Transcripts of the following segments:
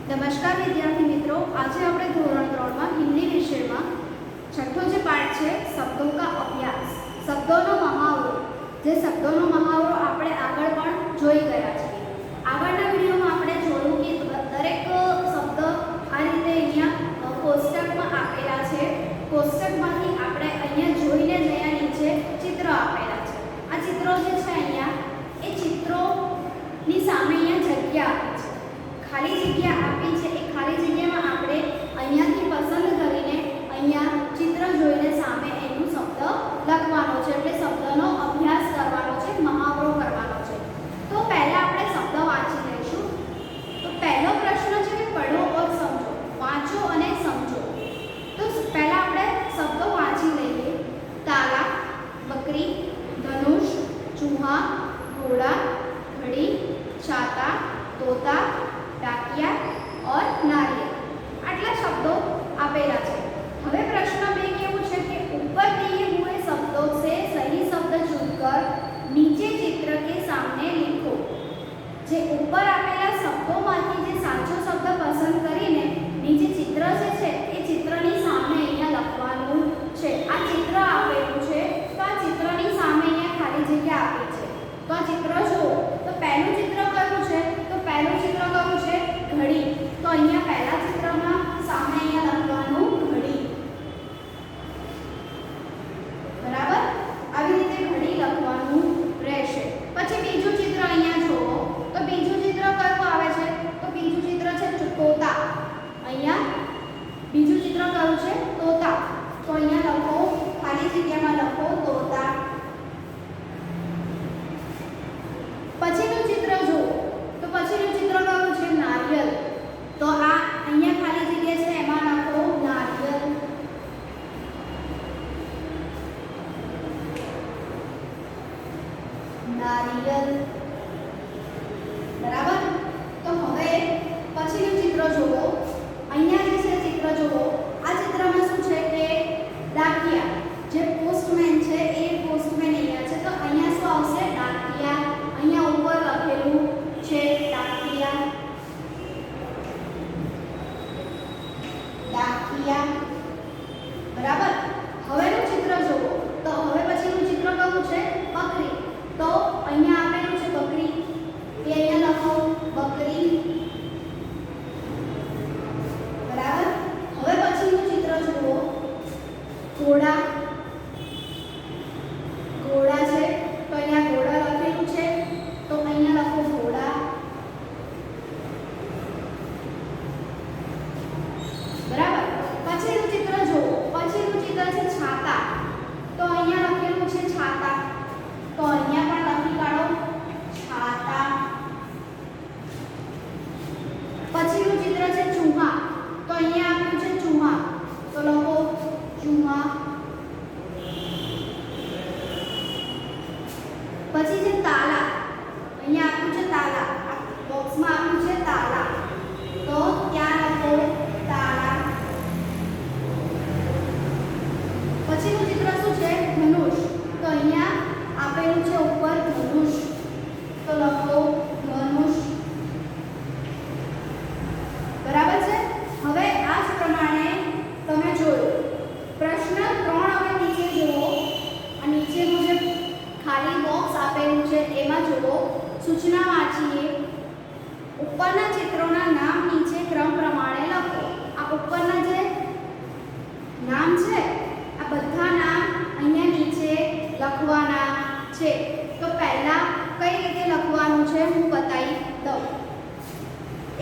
નમસ્કાર વિદ્યાર્થી મિત્રો, આજે આપણે ધોરણ 3 માં હિન્દી વિષયમાં છઠ્ઠો જે પાઠ છે શબ્દો કા અભ્યાસ, શબ્દોનો મહાવરો. જે શબ્દોનો મહાવરો આપણે આગળ પણ જોઈ ગયા છીએ. આગળના વિડીયોમાં આપણે જોયું કે દરેક શબ્દ આ રીતે અહીંયા કોષ્ટકમાં આપેલા છે. કોષ્ટકમાંથી આપણે અહીંયા જોઈને અહીંયા નીચે ચિત્ર આપેલા છે. આ ચિત્રો જે છે અહીંયા એ ચિત્રોની સામે અહીંયા જગ્યા આપી છે, ખાલી જગ્યા આપી છે. એ ખાલી જગ્યામાં આપણે અહીંયાથી પસંદ કરીને અહીંયા ચિત્ર જોઈને સામે એનું શબ્દ લખવાનો છે, એટલે શબ્દનો અભ્યાસ કરવાનો છે, મહાવરો કરવાનો છે. તો પહેલા આપણે શબ્દ વાંચી લઈશું. તો પહેલો પ્રશ્ન છે કે પઢો ઓર સમજો, વાંચો અને સમજો. તો પહેલા આપણે શબ્દો વાંચી લઈએ. તાલા, બકરી, ધનુષ, ચૂहा, घोड़ा, घड़ी, छाता, तोता, डाकिया और नारियल. आटला शब्दों आपेला है. હવે પ્રશ્ન 2 કેવું છે કે ऊपर दिए हुए शब्दों से सही शब्द चुनकर नीचे चित्र के सामने लिखो. જે ઉપર આપેલા શબ્દોમાંથી જે સાચો શબ્દ પસંદ કરીને નીચે ચિત્ર જે છે એ ચિત્રની સામે અહીંયા લખવાનું છે. આ ચિત્ર આપેલું છે તો આ ચિત્રની સામે અહીંયા ખાલી જગ્યા આપી છે. તો આ ચિત્ર જુઓ. તો પહેલું ચિત્ર કયું છે? તો પહેલું ચિત્ર કયું છે? ઘડી. તો અહીંયા પહેલા ચિત્રમાં સામે અહીંયા લખવાનું ઘડી. બરાબર? આવી રીતે ઘડી લખવાનું રહેશે. પછી બીજું ચિત્ર અહીંયા જુઓ. તો બીજું ચિત્ર કયું આવે છે? તો બીજું ચિત્ર છે તોતા. અહીંયા બીજું ચિત્ર કયું છે? તોતા. તો અહીંયા લખો, ખાલી જગ્યામાં લખો તોતા. પછીનું ચિત્ર જુઓ. તો પછીનું ચિત્ર કયું છે? નારિયેલ. તો આ અહીંયા ખાલી જગ્યા છે એમાં લખો નારિયેલ. નારિયેલ. બરાબર? તો હવે પછીનું ચિત્ર જુઓ. અહીંયા જે છે ચિત્ર જુઓ. આ ચિત્રમાં શું છે કે ડાકિયા. જે પોસ્ટમેન છે એ પોસ્ટમેન અહીંયા છે. તો અહીંયા શું આવશે? ડાકિયા. અહીંયા ઉપર લખેલું છે ડાકિયા. ડાકિયા. બરાબર? હવેનું ચિત્ર જુઓ. તો હવે પછીનું ચિત્ર કયું છે? બકરી. તો અહીંયા આપેલું છે બકરી. એ અહીંયા લખો બકરી. બરાબર? હવે પછીનું ચિત્ર જુઓ. ઘોડા. ઘોડા છે તો અહીંયા ઘોડા લખેલું છે. તો અહીંયા લખો ઘોડા. બરાબર? પછીનું ચિત્ર જુઓ. પછીનું ચિત્ર છે છાતા. તો અહીંયા લખેલું છે છાતા. તો અહીંયા પણ લખી કાઢો છાતા. પછીનું ચિત્ર છે ચૂहा. તો અહીંયા આપ્યું છે ચૂहा. તો લખો ચૂहा. પછી છે તાલા. અહીંયા આપ્યું છે તાલા. આ બોક્સમાં આપ્યું છે તાલા. તો ત્યાં લખો તાલા. પછીનું ચિત્ર શું છે? ધનુષ. તો અહીંયા આપેલું છે ઉપર ધનુષ. તો લખો ધનુષ. બરાબર છે? હવે આ જ પ્રમાણે તમે જોયો. પ્રશ્ન 3 હવે નીચે જુઓ. આ નીચેનું જે ખાલી બોક્સ આપેલું છે એમાં જુઓ. સૂચના વાંચીએ. ઉપરના ચિત્રોના નામ નીચે ક્રમ પ્રમાણે લખો. આ ઉપરના જે નામ છે આ બધા નામ અહીંયા નીચે લખવાના છે. તો પહેલા કઈ રીતે લખવાનું છે હું બતાવી દઉં.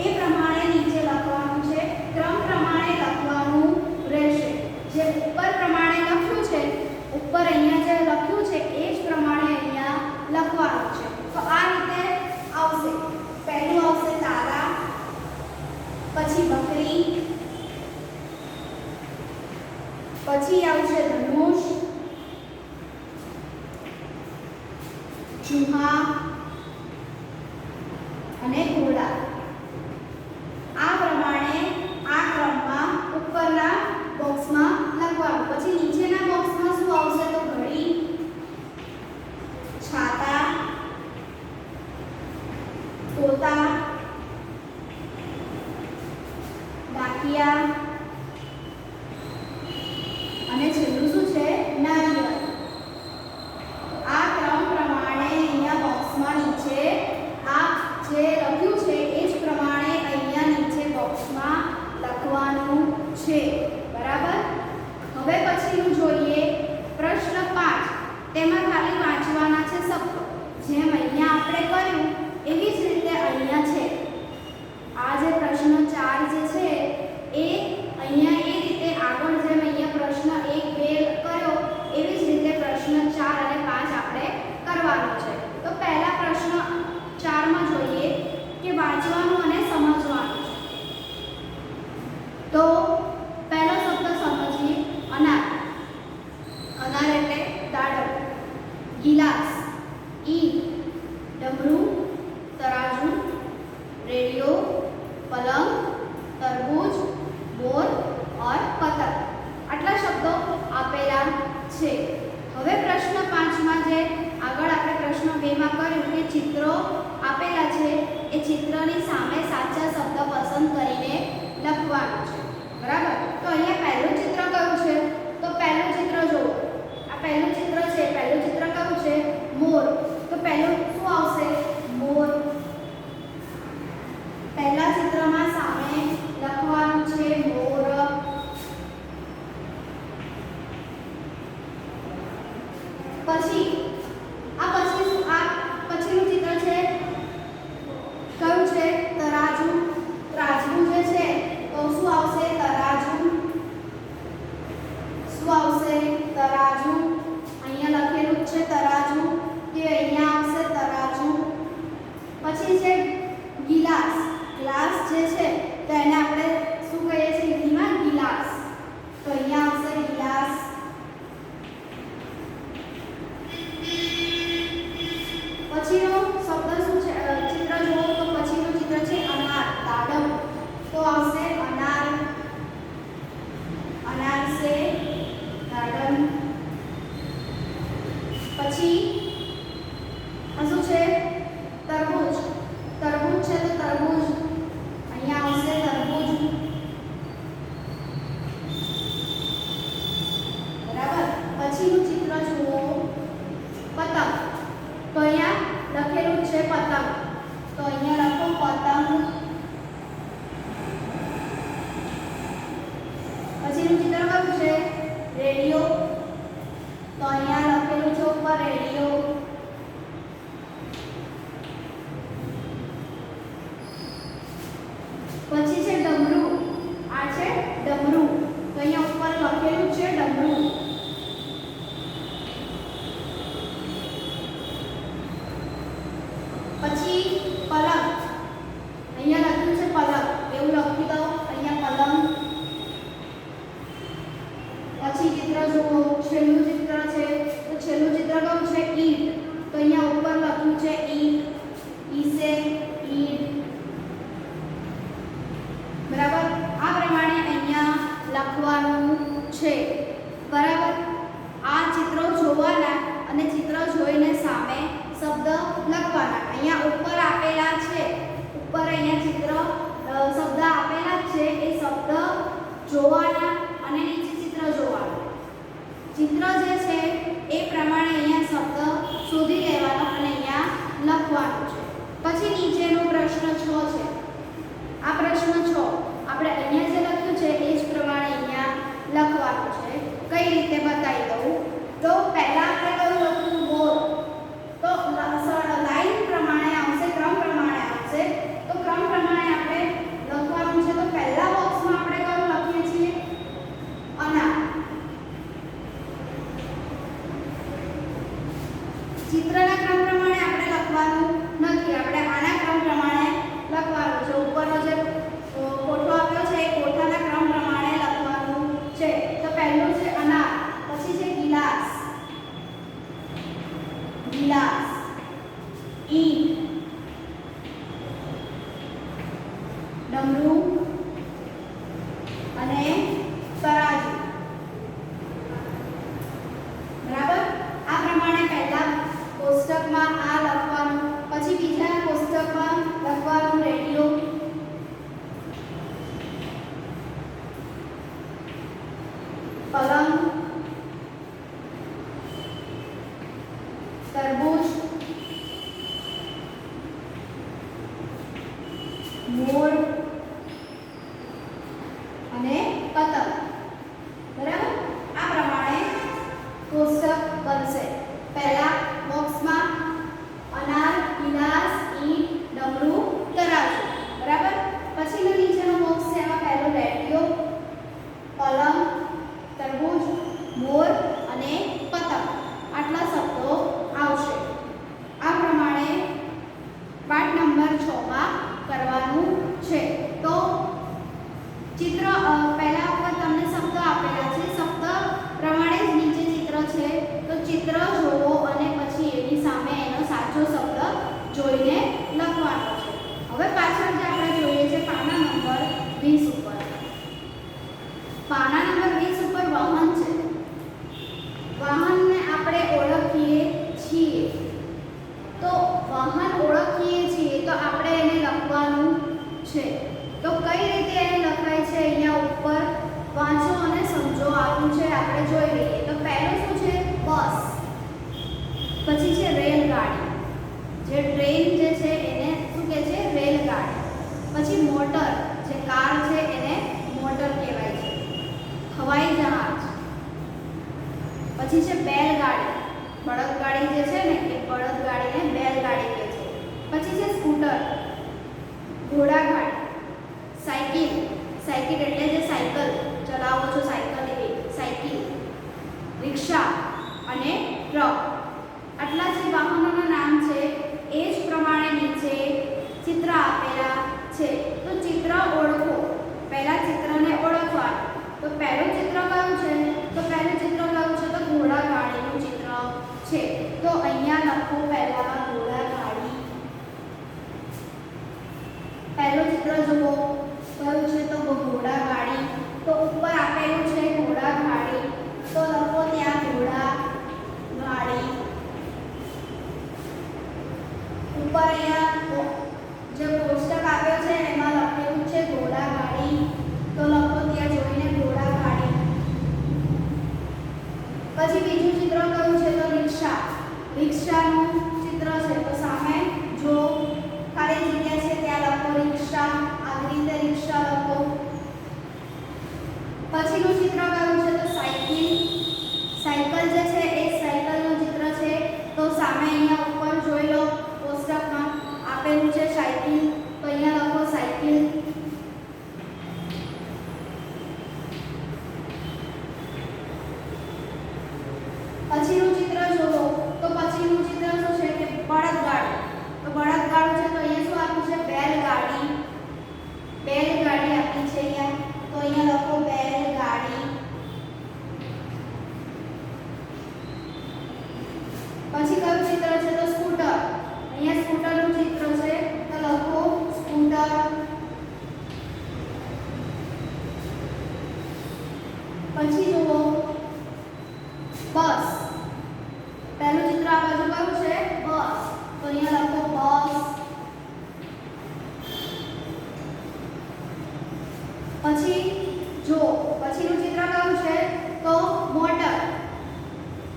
એ પ્રમાણે નીચે લખવાનું છે. ક્રમ પ્રમાણે લખવાનું રહેશે. જે ઉપર પ્રમાણે લખ્યું છે, ઉપર અહીંયા જે લખ્યું છે એ જ પ્રમાણે અહીંયા લખવાનું છે. તો આ રીતે આવશે. પહેલું આવશે તારા, પછી બકરી, પછી આવશે ધનુષ, ચૂहा અને ઘોડા. આ પ્રમાણે આ ક્રમમાં ઉપરના બોક્સમાં લખવાનું. પછી નીચેના બોક્સમાં શું આવશે? તો ઘડી, છાતા, તોતા, ટાંકિયા અને છેલ્લું શું છે નારિયેળ. આ ક્રમ પ્રમાણે અહીંયા બોક્સમાં નીચે આ જે લખ્યું છે એ જ પ્રમાણે અહીંયા નીચે બોક્સમાં લખવાનું છે. બરાબર. હવે પછીનું જોઈએ પ્રશ્ન 5. તેમાં ખાલી વાંચવાના છે શબ્દો. જેમ અહીંયા આપણે કર્યું એવી જ રીતે અહીંયા છે. આ જે પ્રશ્ન 4 જે છે એ અહીંયા એ રીતે આગળ જેમ અહીંયા પ્રશ્ન 1 2 કર્યો એવી જ રીતે પ્રશ્ન 4 અને 5 આપણે કરવાનો છે. તો પહેલા પ્રશ્ન 4 માં જોઈએ કે વાંચવાનું અને સમજવાનું છે. તો પહેલો શબ્દ સમજીએ અનાર. અનાર એટલે દાડમ, ગિલાસ, ઈંટ, ડમરું, તરાજુ, रेडियो, पलंग, तरबूज, मोर और पतंग. આટલા શબ્દો આપેલા છે. હવે પ્રશ્ન 5 માં જે આગળ આપણે પ્રશ્ન 2 માં કર્યું કે ચિત્રો આપેલા છે એ ચિત્રની સામે સાચા શબ્દ પસંદ કરીને લખવાનું છે. બરાબર. તો અહીંયા પહેલું ચિત્ર કયું છે? તો પહેલું ચિત્ર જુઓ. આ પહેલું ચિત્ર છે. પહેલું ચિત્ર કયું છે? મોર. તો પહેલું શું આવશે? મોર. પહેલા ચિત્રમાં સામે લખવાનું છે મોર. પછી પછીનું ચિત્ર છે કયું છે? તરાજુ. તરાજુ જે છે તો શું આવશે? તરાજુ. શું આવશે? તરાજુ. અહીંયા લખેલું છે તરાજુ કે અહીંયા આવશે તરાજુ. પછી છે ગિલાસ. ગ્લાસ જે છે તો એને આપણે શું કહીએ છીએ હિન્દીમાં? ગિલાસ. તો અહીંયા આવશે ગિલાસ. પછીનો શબ્દ શું છે? ચિત્ર જુઓ તો પછીનું ચિત્ર છે અનાર. દાડમ. તો આવશે અનાર. અનાર છે દાડમ. પછી આ શું છે? તરબૂચ. તરબૂચ છે તો તરબૂચ. અહીંયા આવશે તરબૂચ. બરાબર. પછીનું ચિત્ર જુઓ પતંગ. તો અહીંયા લખેલું છે પતંગ. તો અહીંયા લખો પતંગ. પછીનું ચિત્ર કયું છે? રેડિયો. તો અહીંયા લખેલું છે ઉપર રેડિયો. પછી છે ડમરું. આ છે ડમરું. તો અહીંયા ઉપર લખેલું છે ડમરું. પછી પલંગ. અહીંયા લખ્યું છે પલંગ. એવું લખી દો અહીંયા પલંગ. પછી ચિત્ર જુઓ. છેલ્લું ચિત્ર છે તો છેલ્લું ચિત્ર કયું છે? ઈંટ. તો અહીંયા ઉપર લખ્યું છે ઈંટ. ઈસે ઈંટ. બરાબર. આ પ્રમાણે અહીંયા લખવાનું છે. બરાબર. આ ચિત્રો જોવાના અને ચિત્ર જોઈને સામે શબ્દ લખવાના. અહીંયા ઉપર આપેલા છે. ઉપર અહીંયા ચિત્ર શબ્દ આપેલા છે એ શબ્દ જોવાના અને નીચે ચિત્ર જોવાના. ચિત્ર જે છે એ પ્રમાણે અહીંયા શબ્દ શોધી લેવાનો અને અહીંયા લખવાનું છે. પછી નીચેનો પ્રશ્ન 6 છે. આ પ્રશ્ન 6 આપણે અહીંયા જે લખ્યું છે એ જ પ્રમાણે અહીંયા લખવાનું છે. કઈ રીતે બતાવી દઉં. તો પહેલા આપણે કયું લખ્યું? મોર. તો લાઈન પ્રમાણે આવશે, ક્રમ પ્રમાણે આવશે. તો ક્રમ પ્રમાણે આપણે લખવાનું છે. તો પહેલા બોક્સમાં આપણે કયું લખીએ છીએ? અનાર. ચિત્રના ક્રમ પ્રમાણે આપણે લખવાનું નથી. આપણે આના ક્રમ પ્રમાણે લખવાનું છે. ઉપરનો જે કોઠો આપ્યો છે એ કોઠાના ક્રમ પ્રમાણે લખવાનું છે. તો પહેલું છે અનાર. પછી છે ગિલાસ. ગિલાસ. ઈંટ. ડમરું અને તરાજુ. બરાબર. આ પ્રમાણે પહેલા કોષ્ટકમાં આ લખવાનું. પછી બીજા કોષ્ટકમાં લખવાનું રેડિયો. પલંગ, તરબૂચ, મોર અને પતંગ. બરાબર, આ પ્રમાણે કોષ્ટક બનશે. પહેલા બોક્સમાં અનાર, ગિલાસ, ઈંટ, ડમરું, તરાજુ. બરાબર, પછીનો નીચેનો બોક્સ છે એમાં પહેલો રેડિયો, પલંગ, તરબૂચ, મોર અને પતંગ આટલા શબ્દો આવશે. આ પ્રમાણે પાઠ નંબર 6 માં કરવાનું છે. તો ચિત્ર પહેલા ઉપર તમને શબ્દ આપેલા છે, શબ્દ પ્રમાણે જ નીચે ચિત્ર છે. તો ચિત્ર જોવો અને પછી એની સામે એનો સાચો શબ્દ જોઈને લખવાનો છે. હવે પાછળ જે આપણે જોઈએ છે પાના નંબર 20 ઉપર. પાના નંબર 20 ઉપર વાહન છે. વાહનને આપણે ઓળખીએ છીએ. તો વાહન ઓળખીએ છીએ તો આપણે એને લખવાનું છે. તો કઈ રીતે એને લખાય છે અહીંયા ઉપર વાંચો અને સમજો. આપ્યું છે, આપણે જોઈ લઈએ. તો પહેલું શું છે? બસ. પછી છે રેલગાડી. જે ટ્રેન જે છે એને શું કહે છે? રેલગાડી. પછી મોટર, જે કાર છે એને મોટર કહેવાય છે. હવાઈ જહાજ. પછી છે બેલગાડી. બળદગાડી જે છે ને એ બળદગાડીને બેલગાડી કહે છે. પછી છે સ્કૂટર, ઘોડાગાડી, સાયકલ. સાયકલ એટલે જે સાયકલ ચલાવો છો, સાયકલ એ સાયકલ, રિક્ષા અને ટ્રક. આટલા જે વાહનોના નામ છે એ જ પ્રમાણે નીચે ચિત્ર આપેલા છે. તો ચિત્ર ઓળખો. પહેલા ચિત્રને ઓળખવાનું. તો પહેલું ચિત્ર કયું છે? તો પહેલું ચિત્ર કયું છે? તો ઘોડાગાડીનું ચિત્ર છે. તો અહીંયા લખો પહેલા ઘોડાગાડી. પહેલું ચિત્ર જુઓ કયું છે? તો ઘોડાગાડી. તો ઉપર આપેલું છે ઘોડાગાડી. તો લખો ત્યાં ઘોડાગાડી. ઉપર અહીંયા જે કોષ્ટક આપ્યો છે એમાં લખેલું છે ઘોડાગાડી. તો લખો ત્યાં જોઈને ઘોડાગાડી. પછી બીજું ચિત્ર કયું છે? તો રિક્ષા. રિક્ષાનું ચિત્ર છે. તો સામે જો ખાલી જગ્યા છે ત્યાં લખો રિક્ષા. આવી રીતે રિક્ષા લખો. પછીનું ચિત્ર કયું છે? તો સાયકલ. સાયકલ જે છે એ સાયકલનું ચિત્ર છે. તો સામે અહીંયા ઉપર જોઈ લો કોષ્ટકમાં આપેલું છે સાયકલ. તો અહીંયા લખો સાયકલ. પછીનું ચિત્ર જુઓ. તો પછીનું ચિત્ર શું છે કે બળદગાડી. તો બળદગાડું છે. તો અહીંયા શું આપ્યું છે? બેલગાડી. બેલગાડી આપી છે અહીંયા. તો અહીંયા લખો બેલગાડી. પછી કયું ચિત્ર છે? તો સ્કૂટર. અહીંયા સ્કૂટરનું ચિત્ર છે. તો લખો સ્કૂટર. પછી જુઓ બસ. પહેલું ચિત્ર આ બાજુ કયું છે? બસ. તો અહીંયા લખો બસ. પછી જો પછીનું ચિત્ર કયું છે? તો મોટર.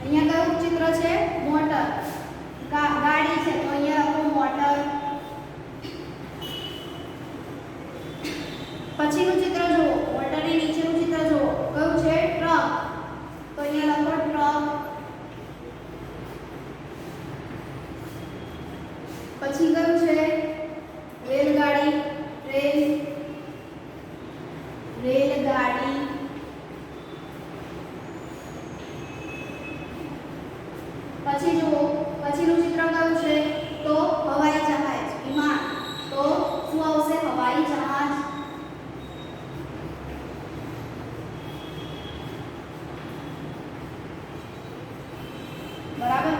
અહીંયા કયું ચિત્ર છે? મોટર. ગાડી છે. તો અહીંયા લખો મોટર. પછીનું ચિત્ર જુઓ. મોટરની નીચેનું ચિત્ર જુઓ. કયું છે? ટ્રક. તો અહીંયા લખો ટ્રક. પછી કયું છે? રેલગાડી. રેલગાડી. પછી જુઓ પછીનું ચિત્ર કયું છે? તો હવાઈ જહાજ. વિમાન. તો શું આવશે? હવાઈ જહાજ. બરાબર,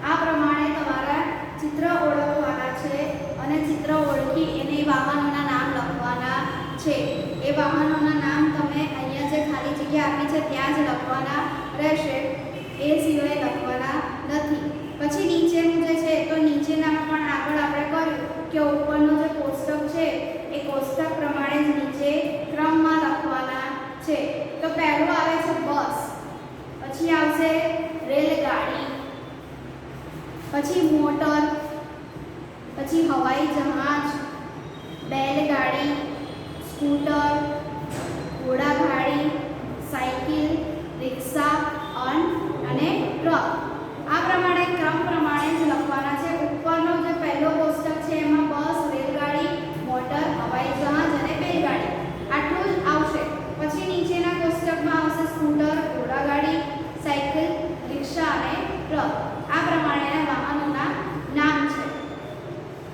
આ પ્રમાણે તમારા ચિત્ર ઓળખવાના છે અને ચિત્ર ઓળખી એને વાહનોના નામ લખવાના છે. એ વાહનોના નામ તમે અહીંયા જે ખાલી જગ્યા આપી છે ત્યાં જ લખવાના રહેશે. એ સિવાય લખવાના નથી. પછી નીચેનું જે છે તો નીચેના પણ આગળ આપણે કર્યું કે ઉપરનો જે કોષ્ટક છે એ કોષ્ટક પ્રમાણે જ નીચે ક્રમમાં લખવાના છે. તો પહેલું આવે છે બસ. પછી મોટર, પછી હવાઈ જહાજ, બેલગાડી, સ્કૂટર, ઘોડાગાડી, સાયકલ, રિક્ષા અને ટ્રક. આ પ્રમાણે ક્રમ પ્રમાણે જ લખવાના છે. ઉપરનો જે પહેલો કોષ્ટક છે એમાં બસ, રેલગાડી, મોટર, હવાઈ જહાજ અને બેલગાડી આટલું જ આવશે. પછી નીચેના કોષ્ટકમાં આવશે સ્કૂટર, ઘોડાગાડી, સાયકલ, રિક્ષા અને ટ્રક. આ પ્રમાણેના વાહનોના નામ છે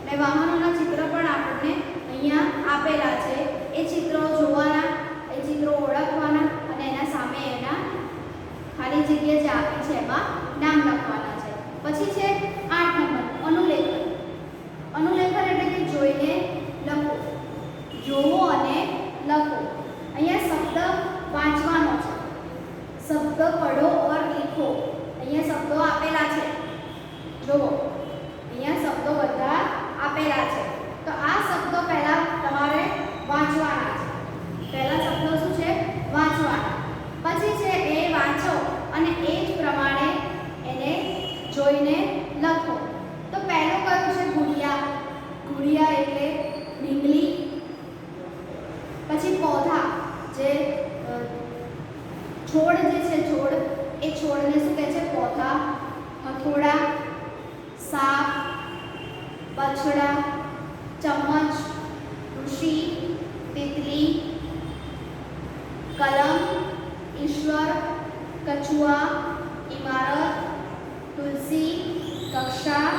અને વાહનોના ચિત્ર પણ આપણને અહીંયા આપેલા છે. એ ચિત્રો જોવાના, એ ચિત્રો ઓળખવાના અને એના સામે એના ખાલી જગ્યા જે આપી છે એમાં નામ લખવાના છે. પછી છે 8 નંબર અનુલેખન. અનુલેખન એટલે કે જોઈને લખો, જોવો અને લખો. અહીંયા શબ્દ વાંચવાનો છે. શબ્દ પઢો ઓર લીખો. અહીંયા શબ્દો આપેલા છે. જુઓ, અહીંયા શબ્દો બધા આપેલા છે. તો આ શબ્દો પહેલા તમારે વાંચવાના છે. પહેલા શબ્દો શું છે? વાંચવાના. પછી છે એ વાંચો અને એ જ પ્રમાણે એને જોઈને લખો. તો પહેલું કયું છે? ગુડિયા. ગુડિયા એટલે ડીંગલી. પછી પૌધા, જે છોડ જે છે, છોડ, એ છોડને શું કહે છે? પૌધા. હથોડા, સાપ, બછડા, ચમચ, ઋષિ, તિતલી, કલમ, ઈશ્વર, કછુઆ, ઇમારત, તુલસી, કક્ષા,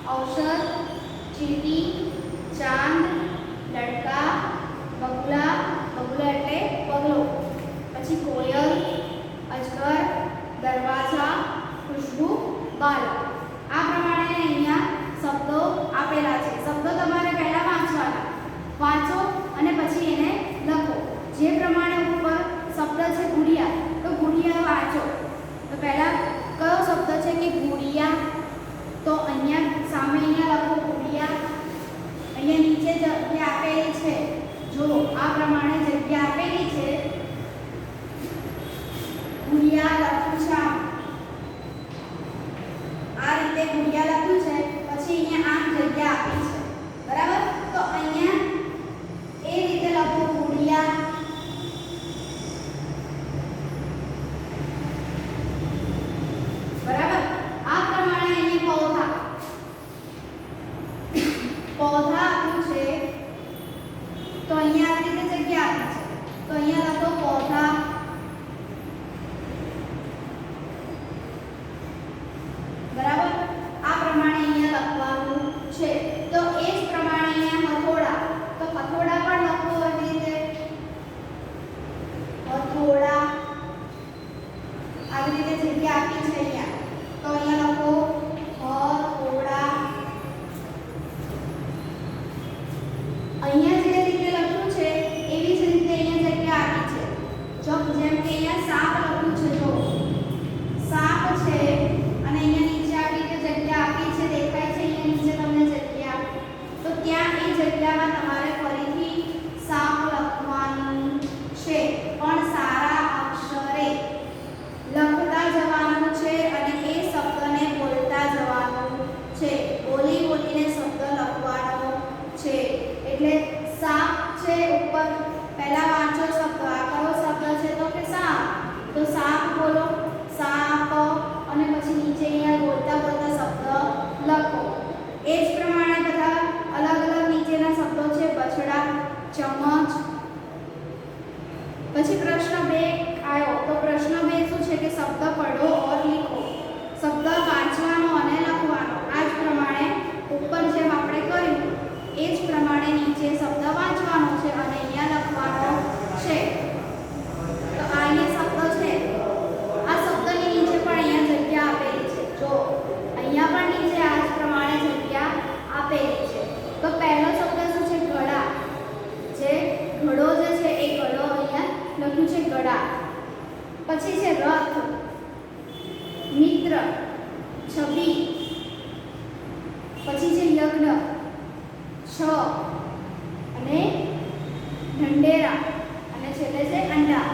ઔષધ, ચીંટી, ચાંદ, લડકા, બગલા. બગલા એટલે બગલો. પછી કોયલ, અજગર, દરવાજા, ખુશ્બુ, બાળક. આ પ્રમાણે અહીંયા શબ્દો આપેલા છે. શબ્દો તમારે પહેલા વાંચવાના. વાંચો અને પછી એને લખો. જે પ્રમાણે ઉપર શબ્દ છે ગુડિયા, તો ગુડિયા વાંચો. તો પહેલા કયો શબ્દ છે કે ગુડિયા? તો અહીંયા સામે અહીંયા લખો ગુડિયા. અહીંયા નીચે જગ્યા આપેલી છે. જો આ પ્રમાણે જગ્યા આપેલી છે. ગુડિયા લખ્યું છે. આ રીતે ગુડિયા લખ્યું છે. પછી અહીંયા આમ જગ્યા આપી છે. બરાબર? તો અહીંયા એ રીતે લખો ગુડિયા. બરાબર? આ પ્રમાણે અહીંયા પૌધા. પૌધા આપ્યું છે તો અહીંયા આ રીતે જગ્યા આપી છે. તો અહીંયા લખો પૌધા. બરાબર? આ પ્રમાણે અહીંયા લખવાનું છે. તો એ જ પ્રમાણે અહીંયા હથોડા. તો હથોડા પણ લખો એવી રીતે. હથોડા. આવી રીતે જગ્યા આપી છે અહીંયા. તો અહીંયા લખો હથોડા. અહીંયા જે રીતે લખ્યું છે એવી જ રીતે અહીંયા જગ્યા આપી છે. જો જેમ કે અહીંયા સાપ લખ્યું છે. જો સાપ છે અને અહીંયા નીચે આવી રીતે જગ્યા આપી છે. દેખાય છે અહીંયા નીચે તમને જગ્યા. તો ત્યાં એ જગ્યામાં તમારે ફરીથી સાપ લખવાનું છે, પણ સારા અક્ષરે લખતા જવાનું છે અને એ શબ્દને બોલતા જવાનું છે. બોલી બોલીને શબ્દ લખવાનો છે. એટલે સાપ છે ઉપર પહેલા વાંચો શબ્દ. આ કયો શબ્દ છે? તો કે સાપ. તો સાપ બોલો, સાપ, અને પછી નીચે અહીંયા બોલતા બોલતા શબ્દ લખો. એ જ પ્રમાણે બધા અલગ અલગ નીચેના શબ્દો છે. બછડા, ચમચ. પછી પ્રશ્ન 2 આવ્યો. તો પ્રશ્ન 2 શું છે કે શબ્દ પઢો ઓર લીખો. શબ્દ વાંચવાનો અને લખવાનો. આ જ પ્રમાણે ઉપર જેમ આપણે કર્યું એ જ પ્રમાણે નીચે શબ્દ વાંચવાનો છે અને અહીંયા લખવાનો છે. તો આ અહીંયા શબ્દ છે. આ શબ્દની નીચે પણ અહીંયા જગ્યા આપેલી છે. જો અહીંયા પણ નીચે આ જ પ્રમાણે જગ્યા આપેલી છે. તો પહેલો શબ્દ શું છે? ઘડા. જે ઘડો જે છે એ ઘડો અહીંયા લખ્યું છે ઘડા. પછી છે રથ, મિત્ર, છબી. પછી છે યજ્ઞ, છ, અને ઢંઢેરા, અને છેલ્લે છે અંડા.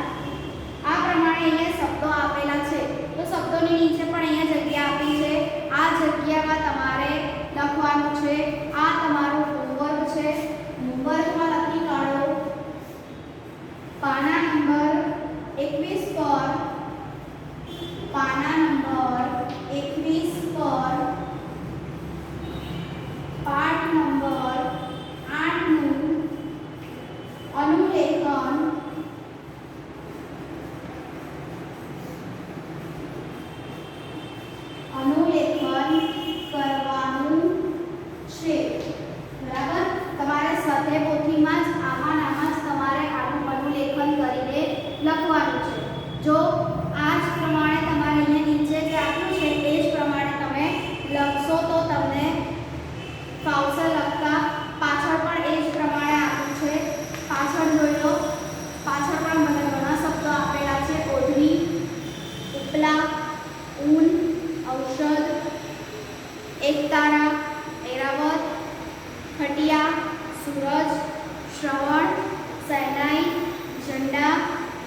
આ પ્રમાણે અહીંયા શબ્દો આપેલા છે. તો શબ્દોની નીચે પણ અહીંયા જગ્યા આપી છે. આ જગ્યા જગ્યામાં તમારે લખવાનું છે. આ તમારું હોમવર્ક છે. હોમવર્કમાં લખી કાઢો પાના નંબર 21 પર, પાના નંબર 21 પર પાઠ નંબર 8 નું અનુલેખન કરવાનું છે. બરાબર, તમારે સ્વાધ્યાય પોથીમાં જ આમાં જ તમારે આનું અનુલેખન કરીને લખવાનું છે. જો આ જ પ્રમાણે તમારે અહીંયા નીચે જે આપ્યું છે એ જ પ્રમાણે તમે લખશો તો તમને ફાવશે લખતા. પાછળ પણ એ જ પ્રમાણે આપ્યું છે. પાછળ જોઈ લો, પાછળ પણ મને ઘણા શબ્દો આપેલા છે. ઓઢણી, ઉપલા, ઊન, ઔષધ, એકતારા, એરાવત, ખટિયા, સૂરજ, શ્રવણ, સહેનાઈ, ઝંડા,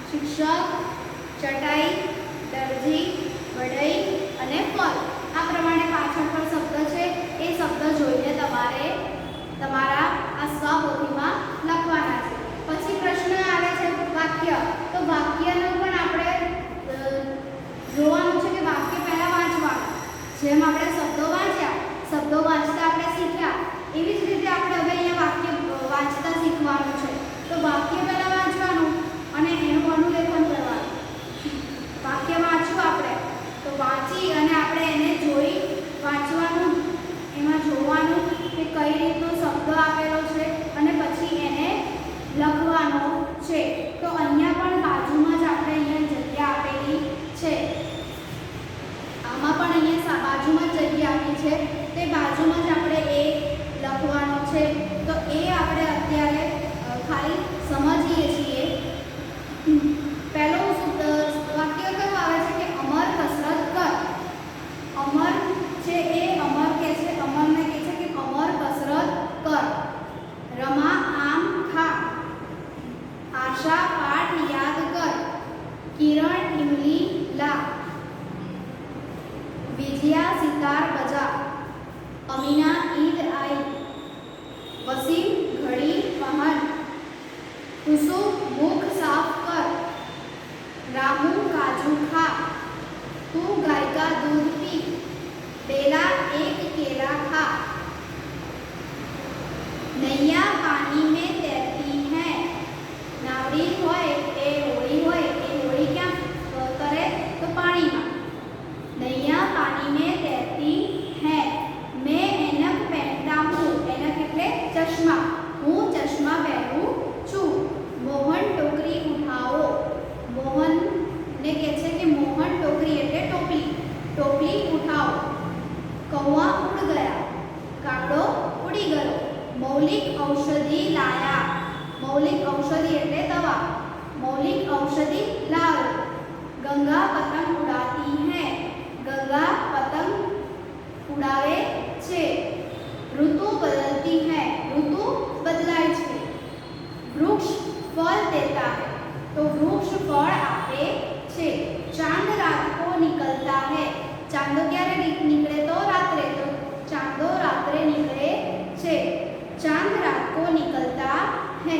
શિક્ષક, ચટાઈ, દરજી, વડઈ અને ફળ. આ પ્રમાણે પાછળ પર શબ્દ છે. એ શબ્દ જોઈને તમારે તમારા આ સ્વપોથીમાં લખવાના છે. પછી પ્રશ્ન આવે છે વાક્ય. તો વાક્યનું પણ આપણે જોવાનું છે કે વાક્ય પહેલા વાંચવાનું. જેમ આપણે શબ્દો વાંચ્યા, શબ્દો વાંચતા આપણે શીખ્યા, એવી જ રીતે આપણે હવે અહીંયા વાક્ય વાંચતા શીખવાનું છે. તો વાક્ય પહેલા વાંચવાનું અને એનું અનુલેખન કરવાનું. વાક્ય વાંચ્યું આપણે તો વાંચી અને આપણે એને જોઈ વાંચવાનું, એમાં જોવાનું કે કઈ રીતનો શબ્દ આપેલો છે અને પછી એને લખવાનો છે. તો અહીંયા પણ બાજુમાં જ આપણે અહીંયા જગ્યા આપેલી છે. આમાં પણ અહીંયા બાજુમાં જ જગ્યા આપી છે. તે બાજુમાં જ આપણે એ લખવાનો છે. તો એ આપણે અત્યારે ખાલી સમજીએ છીએ. પહેલો વાક્ય કયું આવે છે કે અમર કસરત કર. અમર છે એ અમર કે છે, અમરને કહે છે કે અમર કસરત કર. રમા આમ ખા. આશા પાઠ યાદ કર. કિરણ ઇમલી લા. વિજયા સિતાર બજા. અમીના ઈદ આઈ. વસીમ ઘડી પહન. કુસુમ મુખ સાફ કર. रामू काजू खा. तू गाय का दूध पी. बेला एक केला खा. नैया पानी में तैरती है. नावड़ी होय ए होड़ी होय ए होड़ी क्या करे तो पानी में. नैया पानी में तैरती है. मैं एनक पहनता हूँ. एनक એટલે ચશ્મા. હું ચશ્મા પહેરું છું. મોહન ટોકરી ઉઠાવો. મોહન ને કહે છે કે મોહન ટોકરી એટલે ટોપલી. ટોપલી ઉઠાવો. કૌવા ઉડ ગયા. કાગડો ઉડી ગયો. મૌલિક ઔષધિ લાયા. મૌલિક ઔષધિ એટલે દવા. મૌલિક ઔષધિ લાવો. ગંગા પતંગ ઉડાતી है. ગંગા પતંગ ઉડાવે છે. ઋતુ બદલતી है. ઋતુ બદલાય છે. વૃક્ષ ફળ દેતા है. तो वृक्ष फल आपे छे. चांद रात को निकलता है. चांदो क्यारे निकले तो रात्रे. तो चांदो रात्रे निकले छे. चांद रात को निकलता है.